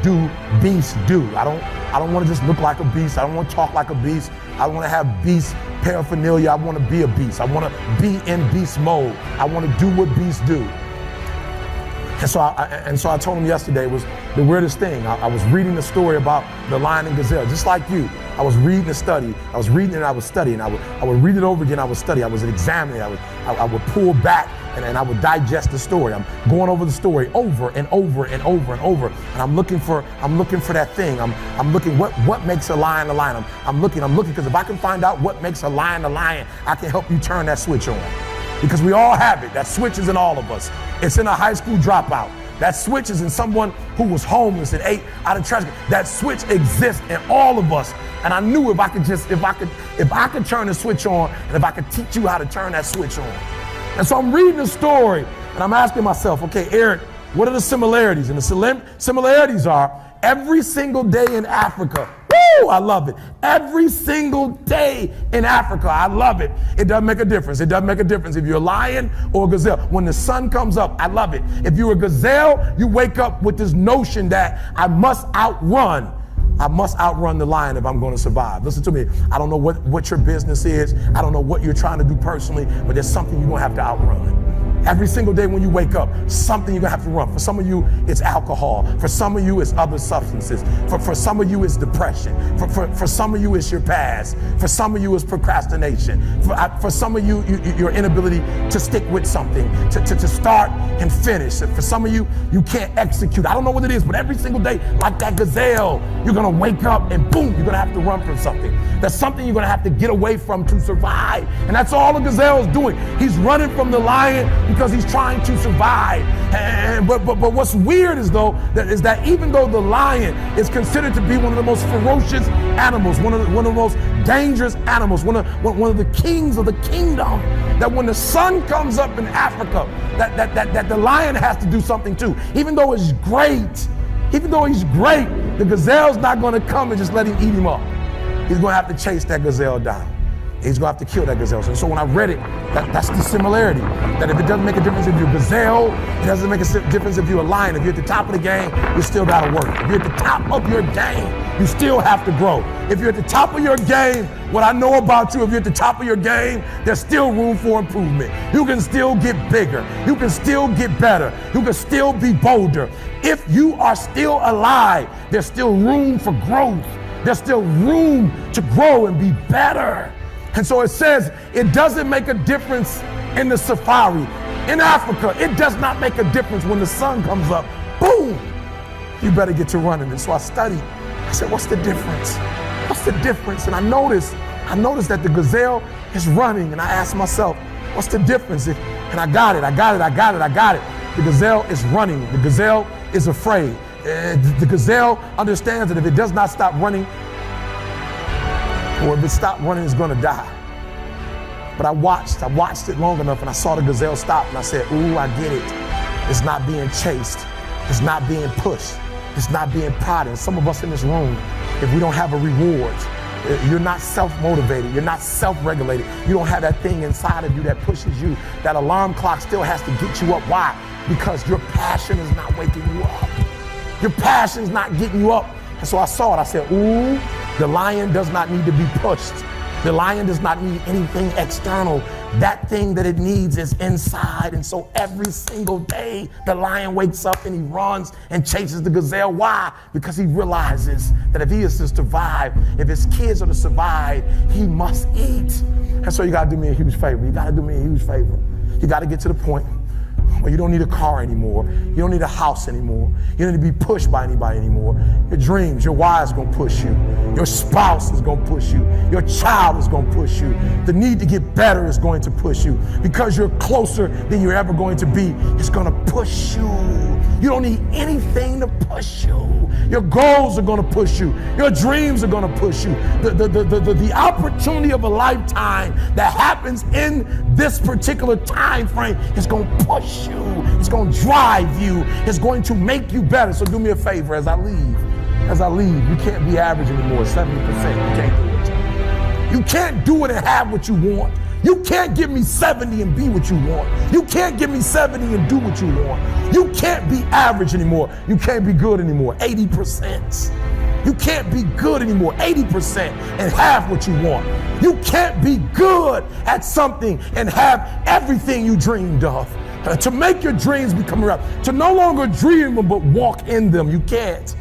do beasts do. I don't want to just look like a beast. I don't want to talk like a beast. I want to have beast paraphernalia. I want to be a beast. I want to be in beast mode. I want to do what beasts do. And so I told him yesterday was the weirdest thing. I was reading the story about the lion and gazelle, just like you. I was reading the study. I was reading it. I was studying. I would read it over again. I would study. I was examining. I would pull back and I would digest the story. I'm going over the story over and over and over and over. And I'm looking for that thing. I'm looking what makes a lion a lion. I'm looking because if I can find out what makes a lion, I can help you turn that switch on. Because we all have it. That switch is in all of us. It's in a high school dropout. That switch is in someone who was homeless and ate out of trash. That switch exists in all of us. And I knew if I could turn the switch on, and if I could teach you how to turn that switch on. And so I'm reading the story and I'm asking myself, okay, Eric, what are the similarities? And the similarities are every single day in Africa. Woo, I love it. Every single day in Africa, I love it. It doesn't make a difference. It doesn't make a difference if you're a lion or a gazelle. When the sun comes up, I love it. If you're a gazelle, you wake up with this notion that I must outrun the lion if I'm going to survive. Listen to me. I don't know what your business is. I don't know what you're trying to do personally, but there's something you're going to have to outrun. Every single day when you wake up, something you're gonna have to run. For some of you, it's alcohol. For some of you, it's other substances. For some of you, it's depression. For some of you, it's your past. For some of you, it's procrastination. For some of you, your inability to stick with something, to start and finish. For some of you, you can't execute. I don't know what it is, but every single day, like that gazelle, you're gonna wake up and boom, you're gonna have to run from something. That's something you're gonna have to get away from to survive. And that's all the gazelle is doing. He's running from the lion because he's trying to survive. But what's weird is that even though the lion is considered to be one of the most ferocious animals, one of the most dangerous animals, one of the kings of the kingdom, that when the sun comes up in Africa, that the lion has to do something too. Even though he's great, the gazelle's not going to come and just let him eat him up. He's going to have to chase that gazelle down. He's going to have to kill that gazelle. And so when I read it, that's the similarity. That if it doesn't make a difference if you're a gazelle, it doesn't make a difference if you're a lion. If you're at the top of the game, you still got to work. If you're at the top of your game, you still have to grow. If you're at the top of your game, what I know about you, if you're at the top of your game, there's still room for improvement. You can still get bigger. You can still get better. You can still be bolder. If you are still alive, there's still room for growth. There's still room to grow and be better. And so it says it doesn't make a difference in the safari. In Africa, it does not make a difference when the sun comes up. Boom! You better get to running. And so I studied. I said, what's the difference? What's the difference? And I noticed that the gazelle is running. And I asked myself, what's the difference? And I got it. The gazelle is running. The gazelle is afraid. The gazelle understands that if it does not stop running, or if it stopped running, it's gonna die. But I watched it long enough and I saw the gazelle stop and I said, ooh, I get it. It's not being chased. It's not being pushed. It's not being prodded. Some of us in this room, if we don't have a reward, you're not self-motivated, you're not self-regulated, you don't have that thing inside of you that pushes you, that alarm clock still has to get you up. Why? Because your passion is not waking you up. Your passion's not getting you up. And so I saw it, I said, ooh, the lion does not need to be pushed. The lion does not need anything external. That thing that it needs is inside. And so every single day, the lion wakes up and he runs and chases the gazelle. Why? Because he realizes that if he is to survive, if his kids are to survive, he must eat. And so you gotta do me a huge favor. You gotta get to the point where you don't need a car anymore. You don't need a house anymore. You don't need to be pushed by anybody anymore. Your dreams, your wife's gonna push you. Your spouse is gonna push you. Your child is gonna push you. The need to get better is going to push you. Because you're closer than you're ever going to be, it's gonna push you. You don't need anything to push you. Your goals are gonna push you. Your dreams are gonna push you. The opportunity of a lifetime that happens in this particular time frame is gonna push you. It's gonna drive you. It's going to make you better. So do me a favor as I leave. You can't be average anymore, 70%. You can't do it. You can't do it and have what you want. You can't give me 70 and be what you want. You can't give me 70 and do what you want. You can't be average anymore. You can't be good anymore. 80%. You can't be good anymore. 80% and have what you want. You can't be good at something and have everything you dreamed of. To make your dreams become real. To no longer dream them but walk in them. You can't.